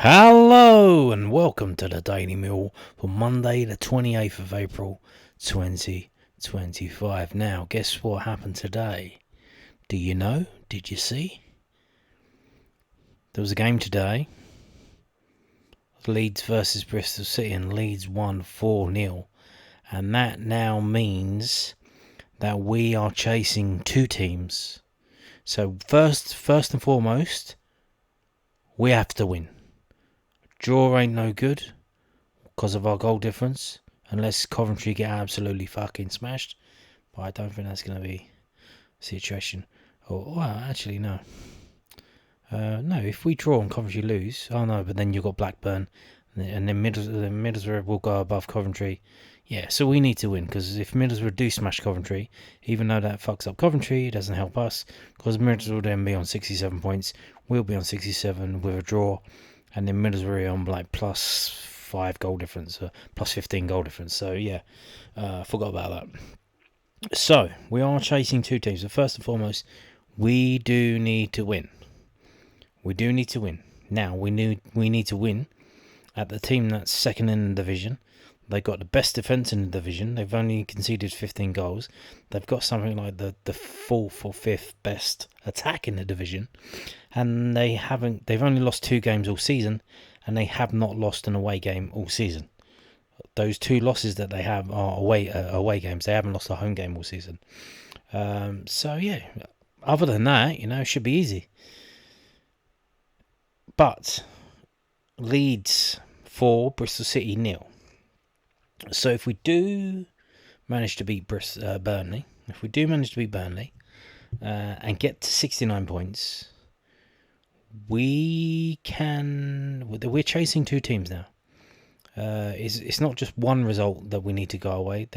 Hello and welcome to the Daily Meal for Monday the 28th of April 2025. Now, guess what happened today? Do you know? Did you see? There was a game today. Leeds versus Bristol City, and Leeds won 4-0. And that now means that we are chasing two teams. So first and foremost, we have to win. Draw ain't no good because of our goal difference, unless Coventry get absolutely fucking smashed. But I don't think that's going to be the situation. Well, actually, no. No, if we draw and Coventry lose, but then you've got Blackburn, and then Middlesbrough will go above Coventry. Yeah, so we need to win, because if Middlesbrough do smash Coventry, even though that fucks up Coventry, it doesn't help us, because Middlesbrough will then be on 67 points, we'll be on 67 with a draw, and then Middlesbrough on like plus 5 goal difference, plus 15 goal difference. So yeah, forgot about that. So we are chasing two teams. So first and foremost, we do need to win. We do need to win. Now we need to win at the team that's second in the division. They've got the best defence in the division. They've only conceded 15 goals. They've got something like the fourth or fifth best attack in the division. And they've only lost 2 games all season, and they have not lost an away game all season. Those 2 losses that they have are away games. They haven't lost a home game all season. So yeah, other than that, it should be easy. But Leeds 4, Bristol City 0. So if we do manage to beat Burnley, and get to 69 points, we're chasing 2 teams now. It's not just one result that we need to go away.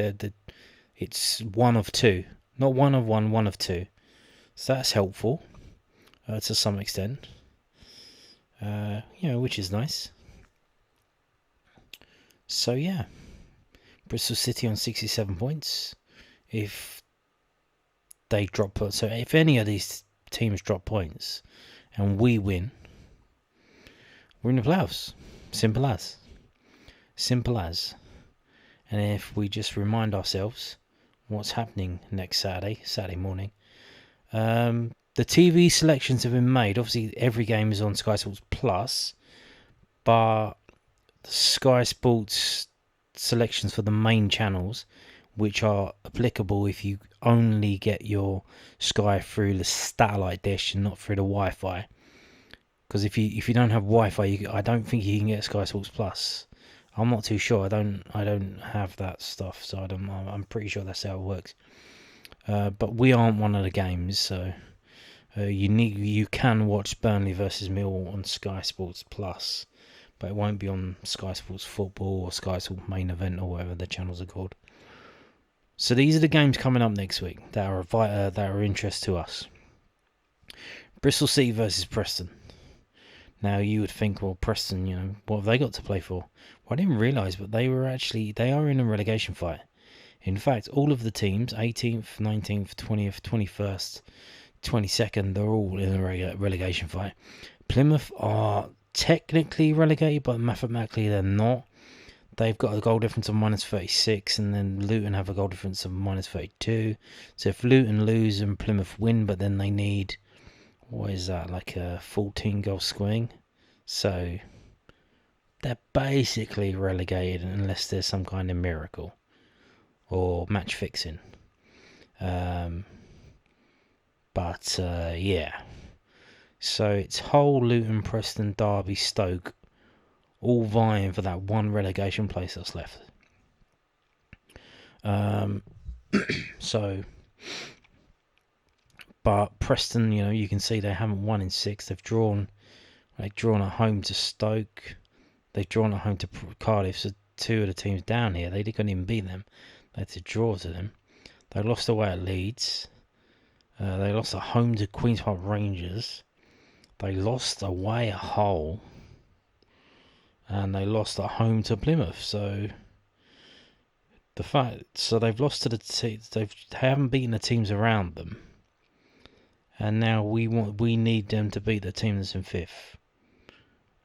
It's one of 2, not one of 1, one of 2. So that's helpful to some extent. Which is nice. So yeah, Bristol City on 67 points. If they drop, so if any of these teams drop points and we win, we're in the playoffs. Simple as. And if we just remind ourselves what's happening next Saturday morning, the TV selections have been made. Obviously, every game is on Sky Sports Plus, but the Sky Sports selections for the main channels, which are applicable if you only get your Sky through the satellite dish and not through the Wi-Fi. Because if you don't have Wi-Fi, I don't think you can get Sky Sports Plus. I'm not too sure. I don't have that stuff, so I'm pretty sure that's how it works. But we aren't one of the games, so you can watch Burnley versus Millwall on Sky Sports Plus, but it won't be on Sky Sports Football or Sky Sports Main Event or whatever the channels are called. So these are the games coming up next week that are of interest to us. Bristol City versus Preston. Now you would think, well, Preston, what have they got to play for? Well, I didn't realise, but they are in a relegation fight. In fact, all of the teams, 18th, 19th, 20th, 21st, 22nd, they're all in a relegation fight. Plymouth are technically relegated, but mathematically they're not. They've got a goal difference of minus 36, and then Luton have a goal difference of minus 32. So if Luton lose and Plymouth win, but then they need, what is that, like a 14 goal swing? So they're basically relegated unless there's some kind of miracle or match fixing. But yeah. So it's Hull, Luton, Preston, Derby, Stoke, all vying for that one relegation place that's left. But Preston, you can see they haven't won in 6. They've drawn at home to Stoke. They've drawn at home to Cardiff. So 2 of the teams down here, they couldn't even beat them. They had to draw to them. They lost away at Leeds. They lost at home to Queen's Park Rangers. They lost away at Hull. And they lost at home to Plymouth. So they've lost to the teams. They haven't beaten the teams around them. And now we need them to beat the team that's in 5th.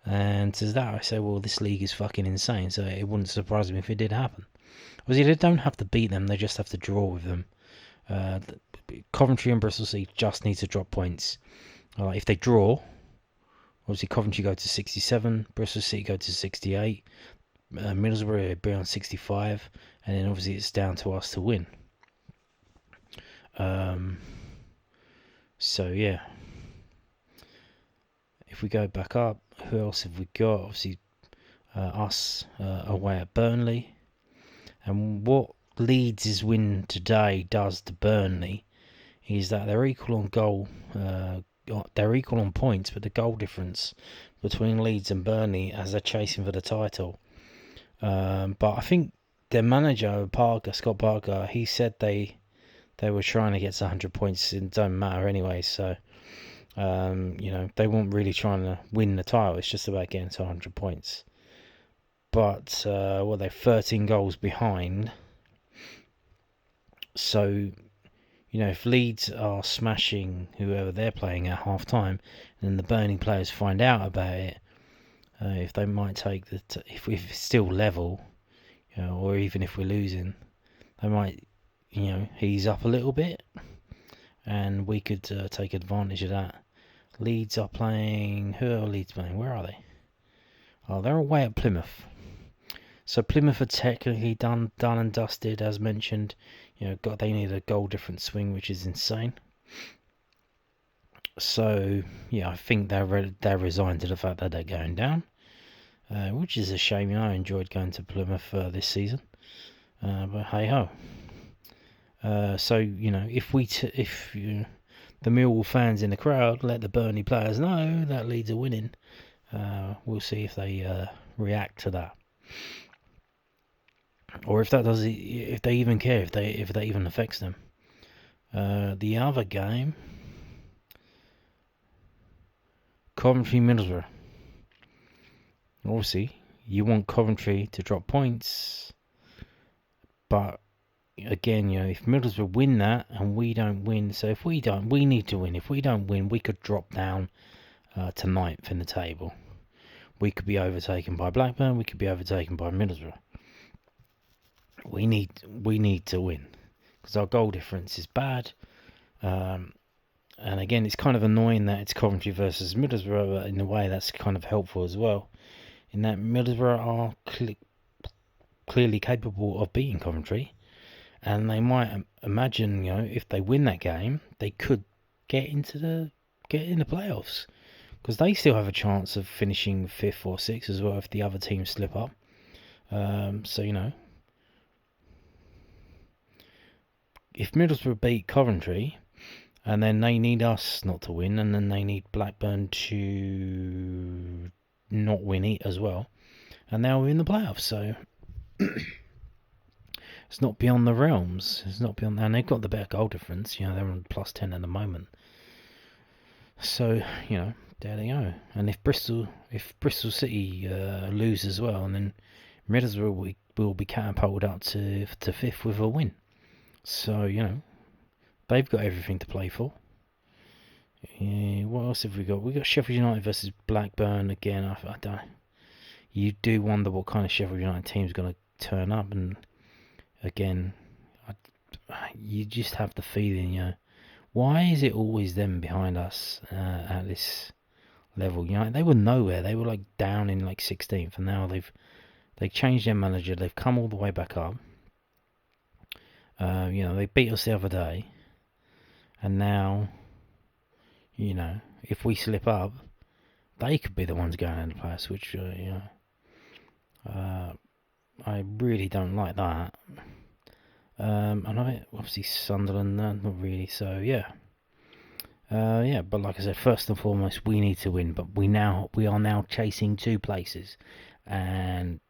And to that I say, well, this league is fucking insane, so it wouldn't surprise me if it did happen. Obviously, they don't have to beat them, they just have to draw with them. Coventry and Bristol City just need to drop points. If they draw, obviously Coventry go to 67, Bristol City go to 68, Middlesbrough will be on 65, and then obviously it's down to us to win. So yeah, if we go back up, who else have we got? Obviously us away at Burnley. And what Leeds' win today does to Burnley is that they're equal on goal, they're equal on points, but the goal difference between Leeds and Burnley as they're chasing for the title. But I think their manager, Scott Parker, he said they were trying to get to 100 points. It don't matter anyway, so they weren't really trying to win the title. It's just about getting to 100 points. But they're 13 goals behind. So, if Leeds are smashing whoever they're playing at half time, and the Burnley players find out about it, if they might take if it's still level, or even if we're losing, they might, ease up a little bit, and we could take advantage of that. Leeds are playing. Who are Leeds playing? Where are they? Oh, they're away at Plymouth. So Plymouth are technically done and dusted, as mentioned. They need a goal difference swing, which is insane. So yeah, I think they're resigned to the fact that they're going down, which is a shame. I enjoyed going to Plymouth this season, but hey ho. So if the Millwall fans in the crowd let the Burnley players know that Leeds are winning, we'll see if they react to that. Or if they even care, if that even affects them. The other game, Coventry Middlesbrough. Obviously, you want Coventry to drop points, but again, if Middlesbrough win that and we don't win, so if we don't, we need to win. If we don't win, we could drop down to 9th in the table. We could be overtaken by Blackburn. We could be overtaken by Middlesbrough. We need to win because our goal difference is bad. And again, it's kind of annoying that it's Coventry versus Middlesbrough, but in a way that's kind of helpful as well, in that Middlesbrough are clearly capable of beating Coventry, and they might imagine, if they win that game, they could get in the playoffs, because they still have a chance of finishing 5th or 6th as well if the other teams slip up. So if Middlesbrough beat Coventry, and then they need us not to win, and then they need Blackburn to not win it as well, and now we're in the playoffs. So it's not beyond the realms. It's not beyond, and they've got the better goal difference. They're on plus 10 at the moment. So there they go. And if Bristol City lose as well, and then Middlesbrough will be catapulted up to 5th with a win. So they've got everything to play for. What else have we got? We got Sheffield United versus Blackburn again. I don't. You do wonder what kind of Sheffield United team's going to turn up, and again, you just have the feeling, why is it always them behind us at this level? They were nowhere. They were down in 16th, and now they've changed their manager. They've come all the way back up. They beat us the other day, and now, if we slip up, they could be the ones going in the playoffs, which, I really don't like that. And obviously Sunderland, not really. So yeah, but like I said, first and foremost, we need to win. But we are now chasing 2 places, and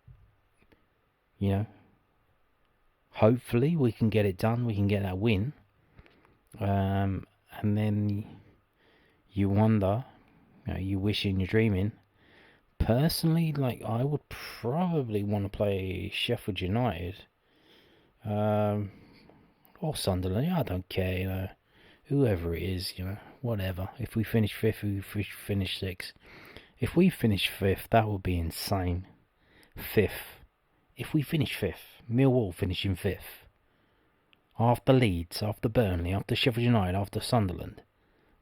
hopefully we can get it done. We can get that win, and then you wonder, you wish and you're dreaming. Personally, I would probably want to play Sheffield United, or Sunderland. I don't care, whoever it is, whatever. If we finish 5th, if we finish 6th, If we finish 5th, that would be insane. 5th. If we finish 5th, Millwall finishing 5th. After Leeds, after Burnley, after Sheffield United, after Sunderland.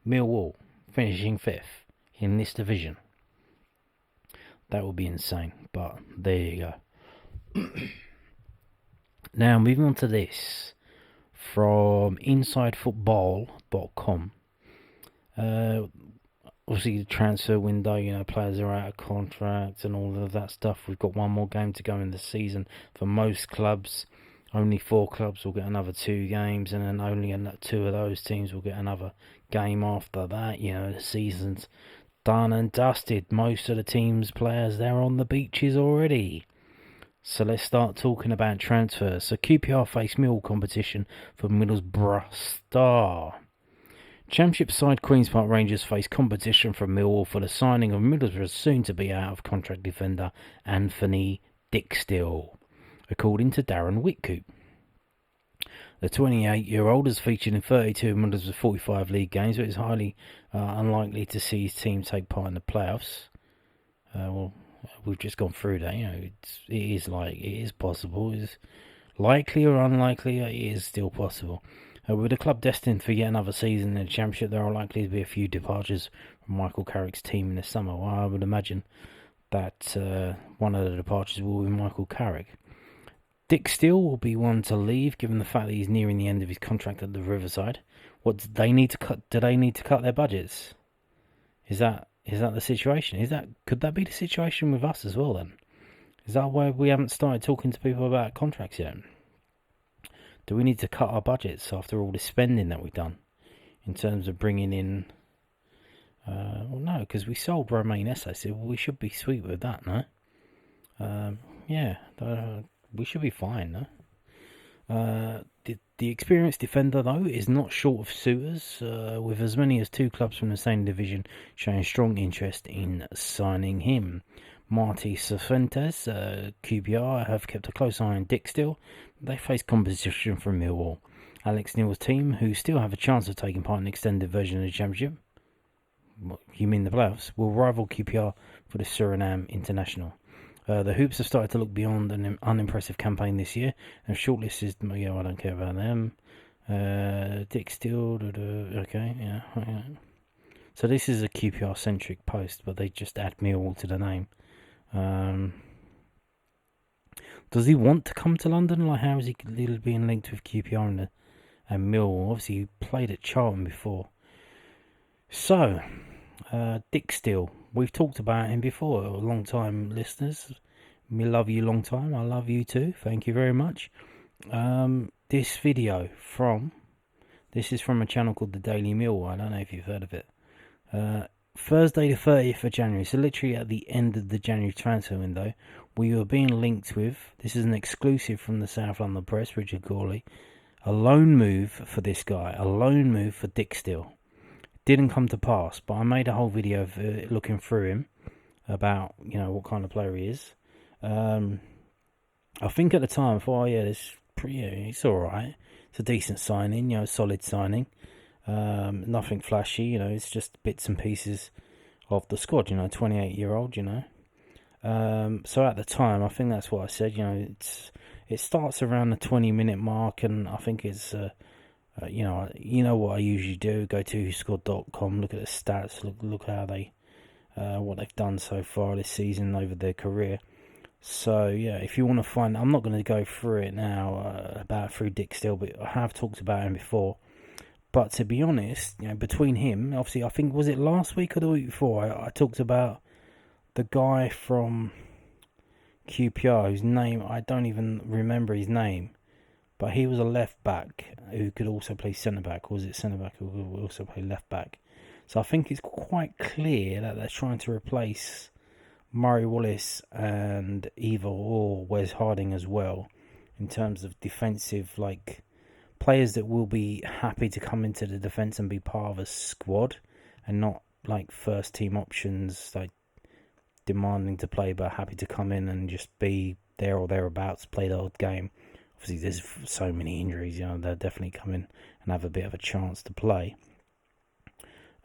Millwall finishing 5th in this division. That would be insane, but there you go. Now, moving on to this from InsideFootball.com. Obviously, the transfer window, players are out of contract and all of that stuff. We've got one more game to go in the season. For most clubs, only 4 clubs will get another 2 games, and then only 2 of those teams will get another game after that. The season's done and dusted. Most of the team's players, they're on the beaches already. So let's start talking about transfers. So QPR face Millwall competition for Middlesbrough star. Championship side Queen's Park Rangers face competition from Millwall for the signing of Middlesbrough's soon-to-be out-of-contract defender Anfernee Dijksteel, according to Darren Whitcoop. The 28-year-old has featured in 32 of Middlesbrough's 45 league games, but is highly unlikely to see his team take part in the playoffs. We've just gone through that. It is possible. It's likely or unlikely, it is still possible. With the club destined for yet another season in the Championship, there are likely to be a few departures from Michael Carrick's team in the summer. Well, I would imagine that one of the departures will be Michael Carrick. Dijksteel will be one to leave, given the fact that he's nearing the end of his contract at the Riverside. What do they need to cut? Do they need to cut their budgets? Is that the situation? Could that be the situation with us as well? Then is that why we haven't started talking to people about contracts yet? Do we need to cut our budgets after all the spending that we've done in terms of bringing in? Well, no, because we sold Romain Esse, so we should be sweet with that, no? We should be fine, no? The experienced defender, though, is not short of suitors, with as many as 2 clubs from the same division showing strong interest in signing him. Marty Cifuentes, QPR, have kept a close eye on Dijksteel. They face competition from Millwall. Alex Neil's team, who still have a chance of taking part in an extended version of the Championship, what, you mean the playoffs, will rival QPR for the Suriname International. The Hoops have started to look beyond an unimpressive campaign this year and shortlisted. I don't care about them. Dijksteel, okay, yeah. So this is a QPR-centric post, but they just add Millwall to the name. Does he want to come to London? Like, how is he being linked with QPR and Millwall? Obviously, he played at Charlton before. So, Dijksteel. We've talked about him before, long-time listeners. Me love you long time. I love you too. Thank you very much. This video this is from a channel called The Daily Millwall. I don't know if you've heard of it. Thursday the 30th of January, so literally at the end of the January transfer window, we were being linked with, this is an exclusive from the South London Press, Richard Gawley, a loan move for this guy, a loan move for Dijksteel. Didn't come to pass, but I made a whole video of looking through him about, what kind of player he is. I think at the time I thought, it's alright. It's a decent signing, solid signing. Nothing flashy, it's just bits and pieces of the squad, 28-year-old, So at the time, I think that's what I said, it starts around the 20-minute mark, and I think it's, what I usually do, go to whoscored.com, look at the stats, look how they, what they've done so far this season over their career. So, yeah, if you want to find, I'm not going to go through it now through Dijksteel, but I have talked about him before. But to be honest, between him, obviously, I think, was it last week or the week before, I talked about the guy from QPR, whose name, I don't even remember his name, but he was a left back who could also play centre back, or was it centre back who would also play left back? So I think it's quite clear that they're trying to replace Murray Wallace and Eva or Wes Harding as well, in terms of defensive, players that will be happy to come into the defence and be part of a squad, and not first team options, demanding to play but happy to come in and just be there or thereabouts, play the odd game. Obviously there's so many injuries, they'll definitely come in and have a bit of a chance to play.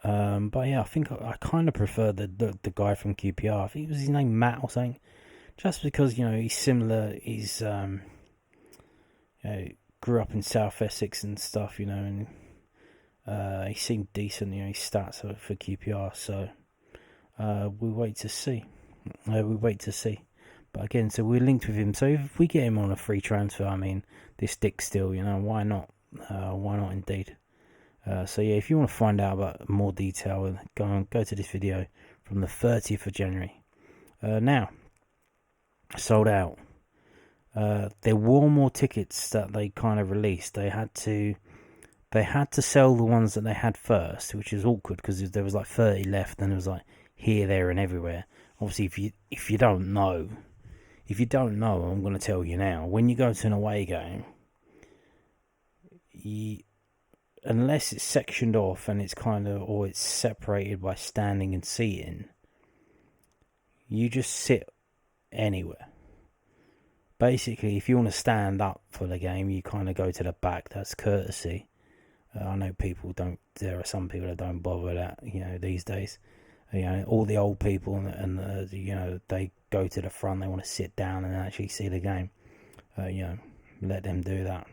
But yeah, I think I kind of prefer the guy from QPR. I think it was his name Matt or something. Just because he's similar. He's grew up in South Essex and stuff. And he seemed decent. His stats for QPR. So we wait to see. But again, so we're linked with him. So if we get him on a free transfer, I mean, this Dijksteel, why not? Why not indeed? So yeah, if you want to find out about more detail, go to this video from the 30th of January. Now, sold out. There were more tickets that they kind of released. They had to sell the ones that they had first, which is awkward because there was like 30 left, and it was like here, there, and everywhere. Obviously, if you don't know, I'm going to tell you now. When you go to an away game, unless it's sectioned off and it's or it's separated by standing and seating, you just sit anywhere. Basically, if you want to stand up for the game, you kind of go to the back. That's courtesy. I know there are some people that don't bother that, these days. All the old people and they go to the front. They want to sit down and actually see the game. Let them do that.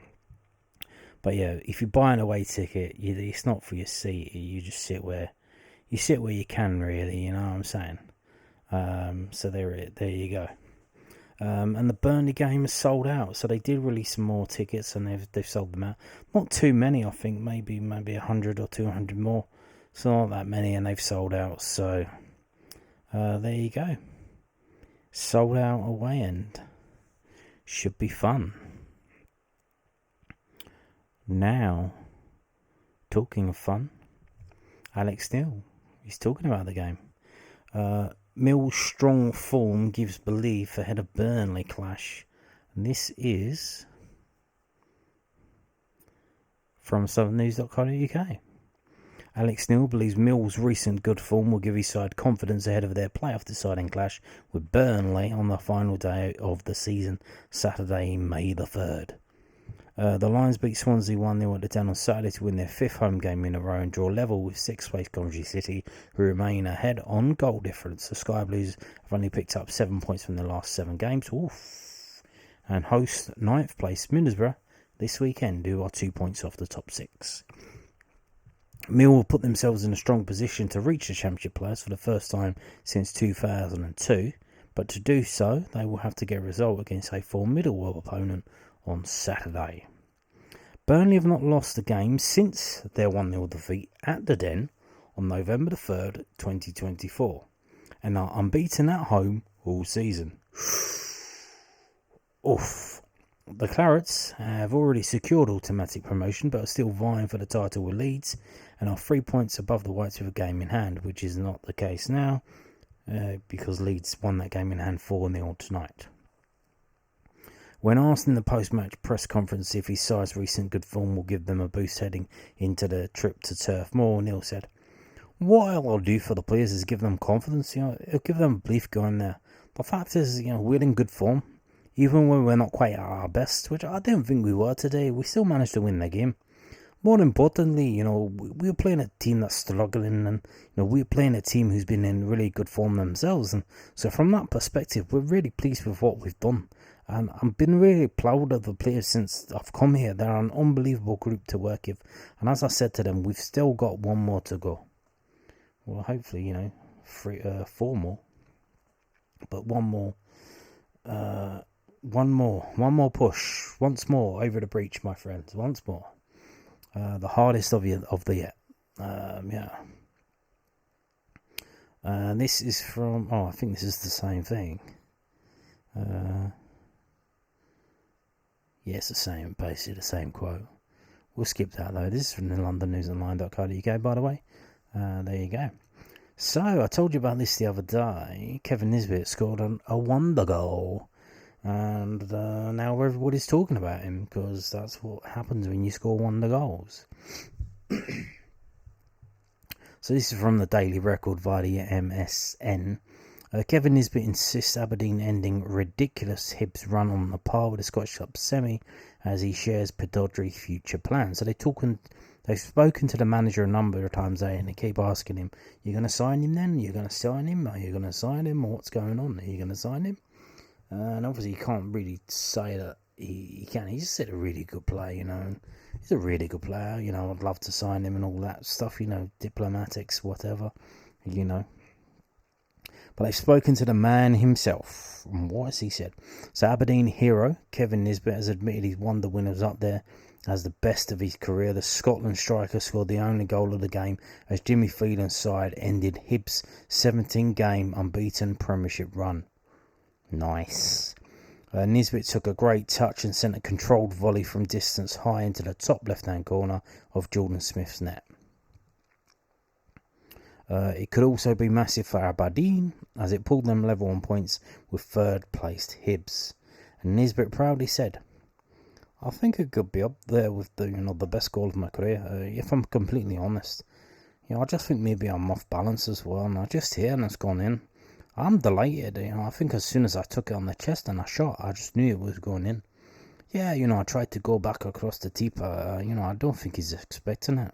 But yeah, if you buy an away ticket, it's not for your seat. You just sit where you can, really. You know what I'm saying? So there you go. And the Burnley game is sold out. So they did release some more tickets, and they've sold them out. Not too many, I think. Maybe 100 or 200 more. So not that many, and they've sold out. So there you go. Sold out away end. Should be fun. Now, talking of fun, Alex Neil, he's talking about the game. Mill's strong form gives belief ahead of Burnley clash. And this is from southernnews.co.uk. Alex Neil believes Mill's recent good form will give his side confidence ahead of their playoff deciding clash with Burnley on the final day of the season, Saturday, May the 3rd. The Lions beat Swansea 1-0 at the Den on Saturday to win their 5th home game in a row and draw level with 6th place Coventry City, who remain ahead on goal difference. The Sky Blues have only picked up 7 points from their last 7 games. Oof. And host 9th place Middlesbrough this weekend, who are 2 points off the top 6. Mill will put themselves in a strong position to reach the Championship players for the first time since 2002, but to do so, they will have to get a result against a formidable opponent on Saturday. Burnley have not lost a game since their 1-0 defeat at the Den on November the 3rd, 2024, and are unbeaten at home all season. Oof. The Clarets have already secured automatic promotion, but are still vying for the title with Leeds, and are 3 points above the Whites with a game in hand, which is not the case now, because Leeds won that game in hand 4-0 tonight. When asked in the post-match press conference if his side's recent good form will give them a boost heading into the trip to Turf Moor, Neil said, "What I'll do for the players is give them confidence. It'll give them belief going there. The fact is, we're in good form, even when we're not quite at our best, which I don't think we were today. We still managed to win the game. More importantly, we're playing a team that's struggling, and we're playing a team who's been in really good form themselves. And so, from that perspective, we're really pleased with what we've done." And I've been really proud of the players since I've come here. They're an unbelievable group to work with. And as I said to them, we've still got 1 more to go. Well, hopefully, 4 more. But 1 more. 1 more push. Once more over the breach, my friends. Once more. The hardest of the yet. Yeah. This is from... I think this is the same thing. Yes, basically the same quote. We'll skip that though. This is from the londonnewsonline.co.uk, by the way. There you go. So, I told you about this the other day. Kevin Nisbet scored a wonder goal. And now everybody's talking about him, because that's what happens when you score wonder goals. So this is from the Daily Record via the MSN. Kevin Nisbet insists Aberdeen ending ridiculous Hibs run on the par with the Scottish Cup semi as he shares Pedodri's future plans. So they're talking They've spoken to the manager a number of times, and they keep asking him, "You're going to sign him then? You're going to sign him? Are you going to sign him? What's going on? Are you going to sign him?" And obviously, you can't really say that he can. He's just a really good player, He's a really good player, I'd love to sign him and all that stuff, diplomatics, whatever, But they've spoken to the man himself. And what has he said? So Aberdeen hero Kevin Nisbet has admitted he's one of the winners up there as the best of his career. The Scotland striker scored the only goal of the game as Jimmy Phelan's side ended Hibs' 17-game unbeaten Premiership run. Nice. Nisbet took a great touch and sent a controlled volley from distance high into the top left-hand corner of Jordan Smith's net. It could also be massive for Aberdeen as it pulled them level on points with third-placed Hibs. And Nisbet proudly said, "I think it could be up there with the best goal of my career. If I'm completely honest, I just think maybe I'm off balance as well, and I just hit and it's gone in. I'm delighted. I think as soon as I took it on the chest and I shot, I just knew it was going in. Yeah, I tried to go back across the tee, but I don't think he's expecting it."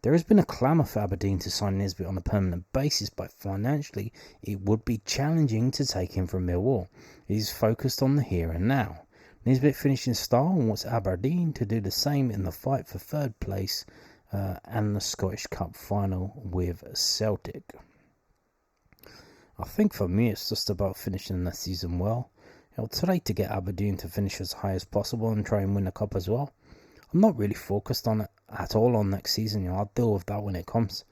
There has been a clamour for Aberdeen to sign Nisbet on a permanent basis, but financially it would be challenging to take him from Millwall. He's focused on the here and now. Nisbet finished in style and wants Aberdeen to do the same in the fight for third place and the Scottish Cup final with Celtic. I think for me it's just about finishing the season well. I'll try to get Aberdeen to finish as high as possible and try and win the cup as well. I'm not really focused on it at all on next season. I'll deal with that when it comes.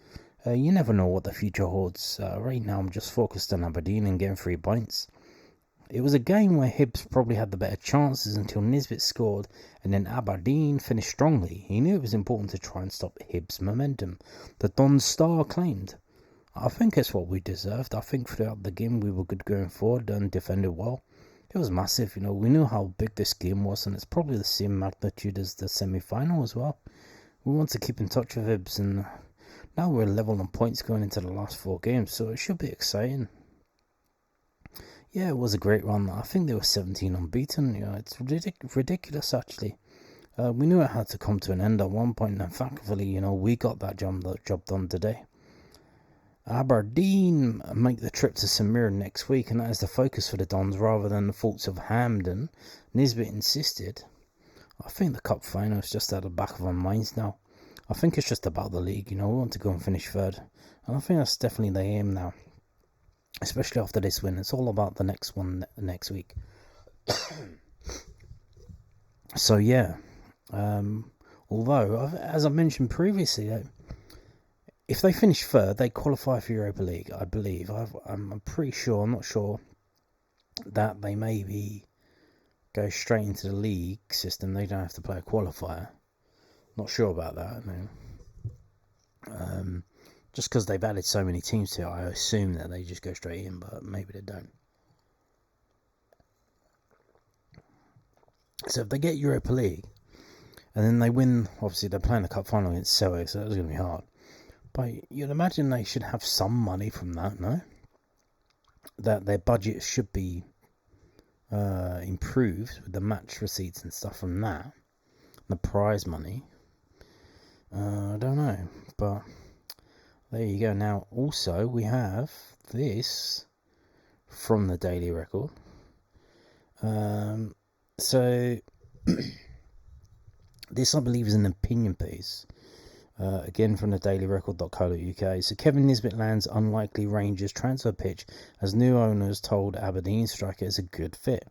You never know what the future holds. Right now I'm just focused on Aberdeen and getting 3 points. It was a game where Hibs probably had the better chances until Nisbet scored and then Aberdeen finished strongly. He knew it was important to try and stop Hibs' momentum. The Don's star claimed, "I think it's what we deserved. I think throughout the game we were good going forward and defended well. It was massive, we knew how big this game was and it's probably the same magnitude as the semi-final as well. We want to keep in touch with Hibs and now we're level on points going into the last 4 games, so it should be exciting." Yeah, it was a great run. I think they were 17 unbeaten. It's ridiculous actually. We knew it had to come to an end at one point and thankfully, we got that job done today. Aberdeen make the trip to St Mirren next week, and that is the focus for the Dons rather than the thoughts of Hampden. Nisbet insisted, "I think the cup final is just at the back of our minds now. I think it's just about the league, we want to go and finish third. And I think that's definitely the aim now, especially after this win. It's all about the next one next week." So yeah, although, as I mentioned previously, if they finish third, they qualify for Europa League, I believe. I'm pretty sure, I'm not sure, that they maybe go straight into the league system. They don't have to play a qualifier. Not sure about that. Just because they've added so many teams to it, I assume that they just go straight in, but maybe they don't. So if they get Europa League, and then they win, obviously they're playing the cup final against Celtic, so that's going to be hard. But you'd imagine they should have some money from that, no? That their budget should be improved with the match receipts and stuff from that. The prize money. I don't know. But there you go. Now, also, we have this from the Daily Record. So, this, I believe, is an opinion piece. Again from the dailyrecord.co.uk. So Kevin Nisbet lands unlikely Rangers transfer pitch as new owners told Aberdeen striker is a good fit.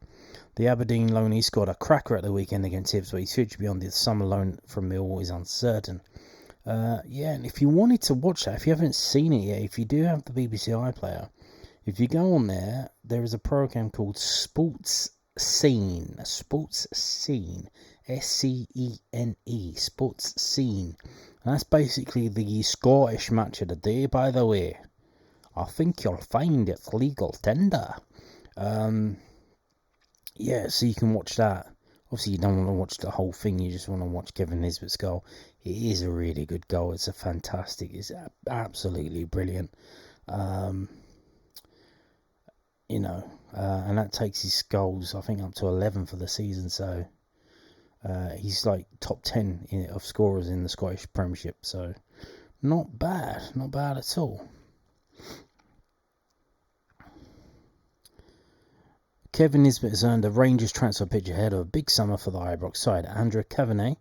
The Aberdeen loanee scored a cracker at the weekend against Hibs, but his future beyond the summer loan from Millwall is uncertain. And if you wanted to watch that, if you haven't seen it yet, if you do have the BBC iPlayer, if you go on there is a program called Sports Scene, SCENE, Sports Scene. And that's basically the Scottish match of the day, by the way. I think you'll find it's legal tender. Yeah, so you can watch that. Obviously, you don't want to watch the whole thing. You just want to watch Kevin Nisbet's goal. It is a really good goal. It's it's absolutely brilliant. And that takes his goals, I think, up to 11 for the season. So, He's like top 10 of scorers in the Scottish Premiership, so not bad at all. Kevin Nisbet has earned a Rangers transfer pitch ahead of a big summer for the Ibrox side. Andrew Kavanagh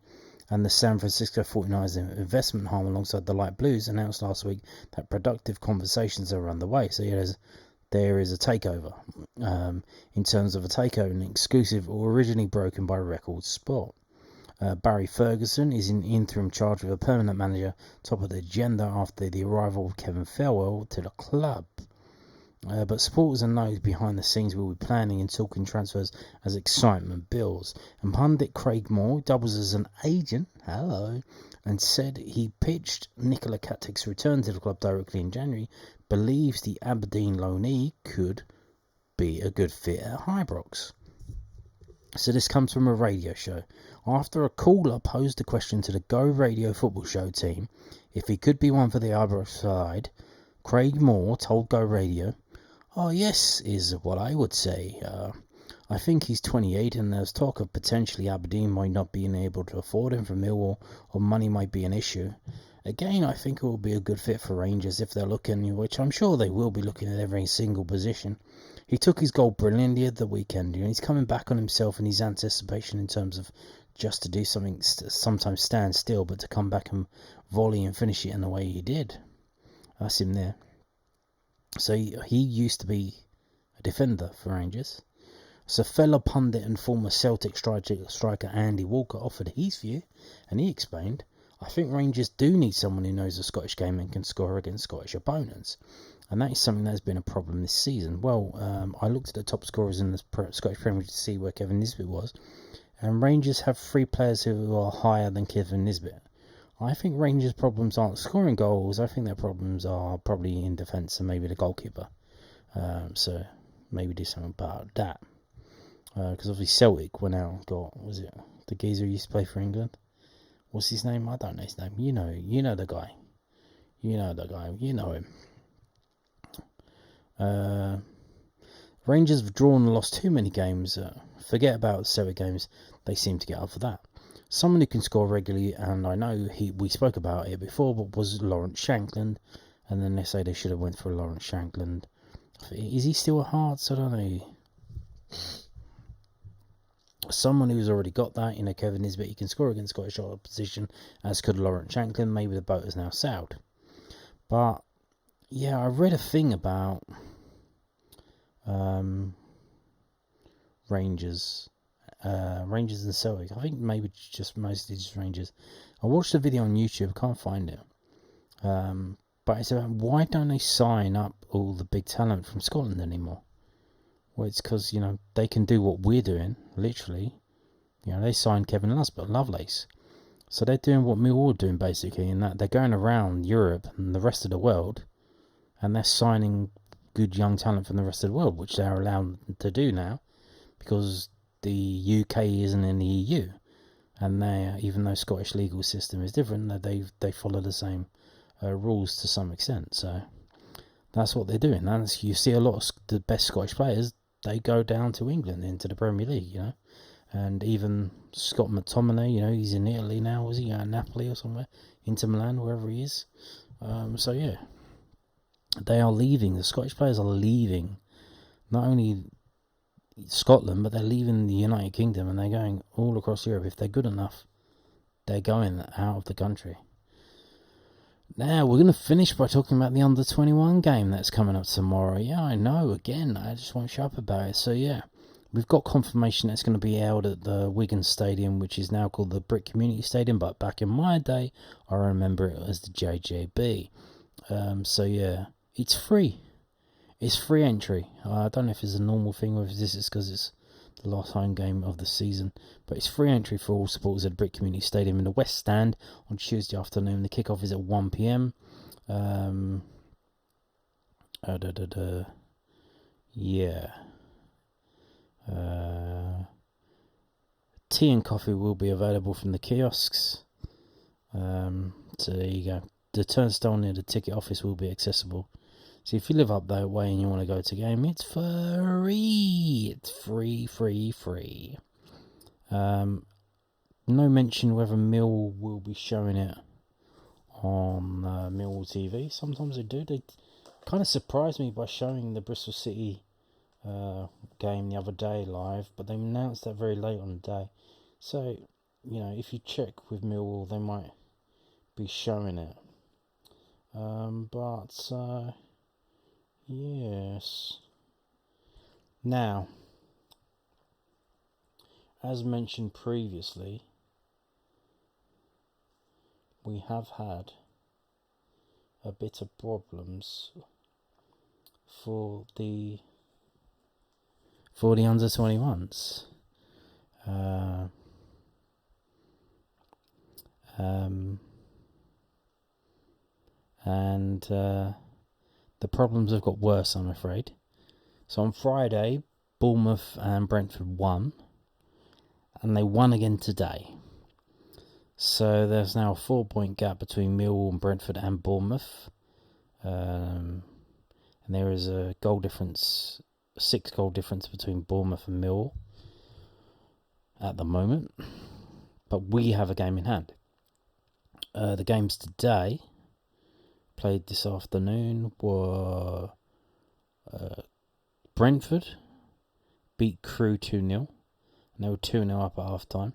and the San Francisco 49ers investment arm alongside the Light Blues announced last week that productive conversations are underway. So there is a takeover. In terms of a takeover, an exclusive originally broken by Record Sport. Barry Ferguson is in interim charge with a permanent manager top of the agenda after the arrival of Kevin Farewell to the club. But supporters and those behind the scenes will be planning and talking transfers as excitement builds. And pundit Craig Moore doubles as an agent, and said he pitched Nicola Katic's return to the club directly in January, believes the Aberdeen loanee could be a good fit at Ibrox. So this comes from a radio show. After a caller posed the question to the Go Radio football show team if he could be one for the Ibrox side, Craig Moore told Go Radio, "Oh yes, is what I would say. I think he's 28 and there's talk of potentially Aberdeen might not being able to afford him from Millwall, or money might be an issue. Again, I think it will be a good fit for Rangers if they're looking, which I'm sure they will be looking at every single position. He took his goal brilliantly at the weekend, and he's coming back on himself and his anticipation in terms of just to do something, sometimes stand still, but to come back and volley and finish it in the way he did. That's him there. So he used to be a defender for Rangers. So fellow pundit and former Celtic striker Andy Walker offered his view, and he explained, "I think Rangers do need someone who knows the Scottish game and can score against Scottish opponents. And that is something that has been a problem this season." Well, I looked at the top scorers in the Scottish Premiership to see where Kevin Nisbet was, and Rangers have 3 players who are higher than Kevin Nisbet. I think Rangers' problems aren't scoring goals. I think their problems are probably in defence and maybe the goalkeeper. So maybe do something about that. Because obviously Celtic went out and got, was it the geezer who used to play for England? What's his name? I don't know his name. You know the guy. You know him. Rangers have drawn and lost too many games. Forget about the Celtic games. They seem to get up for that. Someone who can score regularly, and I know we spoke about it before, but was Lawrence Shankland. And then they say they should have went for Lawrence Shankland. Is he still at Hearts? I don't know. Someone who's already got that, Kevin Nisbet, he can score against Scottish opposition, as could Lawrence Shankland. Maybe the boat has now sailed. But yeah, I read a thing about Rangers and Celtic. I think maybe mostly just Rangers. I watched a video on YouTube, can't find it. But it's about why don't they sign up all the big talent from Scotland anymore? Well, it's because, they can do what we're doing, literally. They signed Kevin Nisbet, Lovelace. So they're doing what Millwall are doing, basically, in that they're going around Europe and the rest of the world, and they're signing good young talent from the rest of the world, which they're allowed to do now, because the UK isn't in the EU. And even though Scottish legal system is different, they follow the same rules to some extent. So that's what they're doing. And you see a lot of the best Scottish players, they go down to England, into the Premier League, And even Scott McTominay, he's in Italy now, was he? At Napoli or somewhere? Inter Milan, wherever he is. So yeah, they are leaving. The Scottish players are leaving not only Scotland, but they're leaving the United Kingdom, and they're going all across Europe. If they're good enough, they're going out of the country. Now, we're going to finish by talking about the under-21 game that's coming up tomorrow. Yeah, I know, again, I just won't shut up about it. So, yeah, we've got confirmation that it's going to be held at the Wigan Stadium, which is now called the Brick Community Stadium, but back in my day, I remember it as the JJB. So, yeah, it's free. It's free entry. I don't know if it's a normal thing or if this is because it's the last home game of the season, but it's free entry for all supporters at Brick Community Stadium in the West Stand on Tuesday afternoon. The kickoff is at 1 p.m. Tea and coffee will be available from the kiosks. So there you go. The turnstile near the ticket office will be accessible. So if you live up that way and you want to go to a game, it's free. It's free. no mention whether Mill will be showing it on Millwall TV. Sometimes they do. They kind of surprised me by showing the Bristol City game the other day live, but they announced that very late on the day. So, if you check with Millwall, they might be showing it. Yes. Now, as mentioned previously, we have had a bit of problems for the under 21s. And the problems have got worse, I'm afraid. So on Friday, Bournemouth and Brentford won, and they won again today. So there's now a 4-point gap between Millwall and Brentford and Bournemouth. And there is a 6-goal difference between Bournemouth and Millwall at the moment. But we have a game in hand. The games today, played this afternoon, were Brentford beat Crewe 2-0. And they were 2-0 up at half time.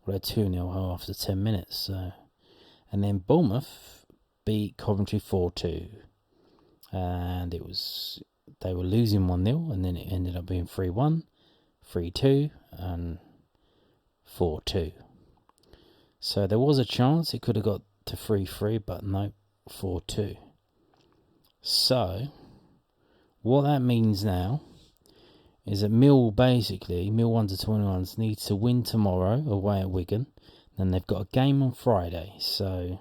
Well, they're 2-0 after 10 minutes. So. And then Bournemouth beat Coventry 4-2. And they were losing 1-0, and then it ended up being 3-1, 3-2, and 4-2. So there was a chance it could have got to 3-3, but no, 4-2. So what that means now is that Mill under 21s needs to win tomorrow away at Wigan. Then they've got a game on Friday. So,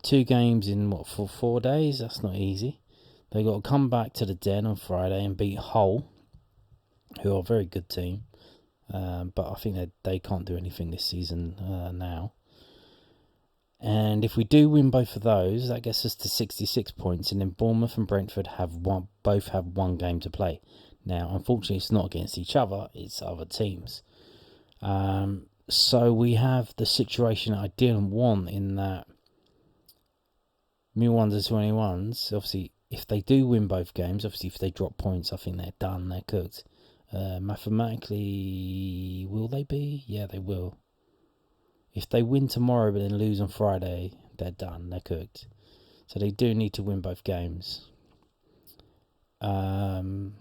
2 games in for 4 days? That's not easy. They've got to come back to the Den on Friday and beat Hull, who are a very good team. But I think they can't do anything this season now. And if we do win both of those, that gets us to 66 points. And then Bournemouth and Brentford both have one game to play. Now, unfortunately, it's not against each other, it's other teams. So we have the situation that I didn't want, in that Millwall under 21s, obviously, if they do win both games, obviously if they drop points, I think they're done, they're cooked. Mathematically, will they be? Yeah, they will. If they win tomorrow but then lose on Friday, they're done, they're cooked. So they do need to win both games. And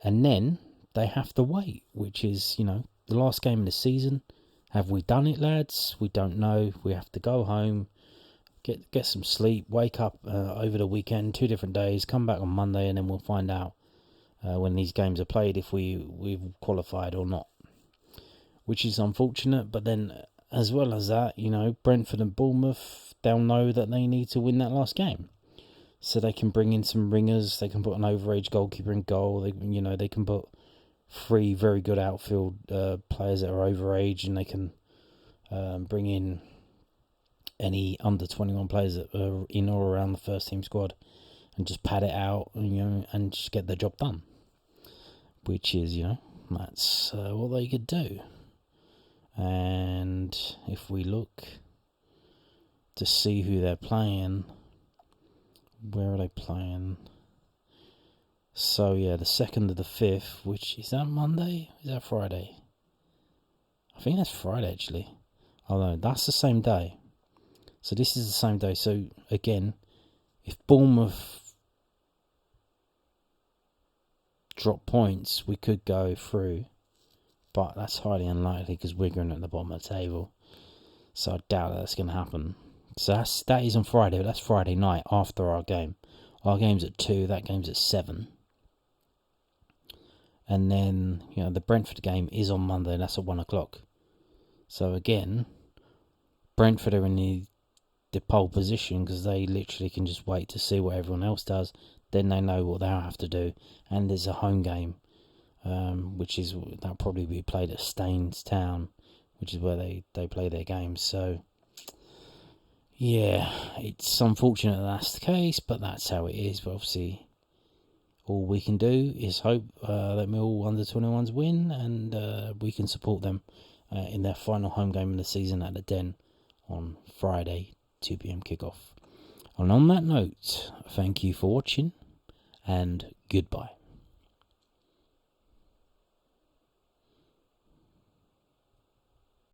then they have to wait, which is, the last game of the season. Have we done it, lads? We don't know. We have to go home, get some sleep, wake up over the weekend, 2 different days, come back on Monday, and then we'll find out when these games are played if we've qualified or not, which is unfortunate. But then, as well as that, Brentford and Bournemouth, they'll know that they need to win that last game. So they can bring in some ringers. They can put an overage goalkeeper in goal. They can put 3 very good outfield players that are overage, and they can bring in any under 21 players that are in or around the first team squad, and just pad it out, and just get the job done. Which is, that's what they could do. And if we look to see who they're playing. Where are they playing? So, the 2nd of the 5th, which is that Monday? Is that Friday? I think that's Friday, actually. Oh, no, that's the same day. So, this is the same day. So, again, if Bournemouth drop points, we could go through. But that's highly unlikely because Wigan at the bottom of the table. So, I doubt that's going to happen. So that is on Friday, but that's Friday night after our game. Our game's at 2, that game's at 7. And then, the Brentford game is on Monday, and that's at 1 o'clock. So again, Brentford are in the pole position because they literally can just wait to see what everyone else does. Then they know what they'll have to do. And there's a home game, that'll probably be played at Staines Town, which is where they play their games. So, yeah, it's unfortunate that's the case, but that's how it is. But obviously, all we can do is hope that Millwall under-21s win, and we can support them in their final home game of the season at the Den on Friday, 2 p.m. kickoff. And on that note, thank you for watching, and goodbye.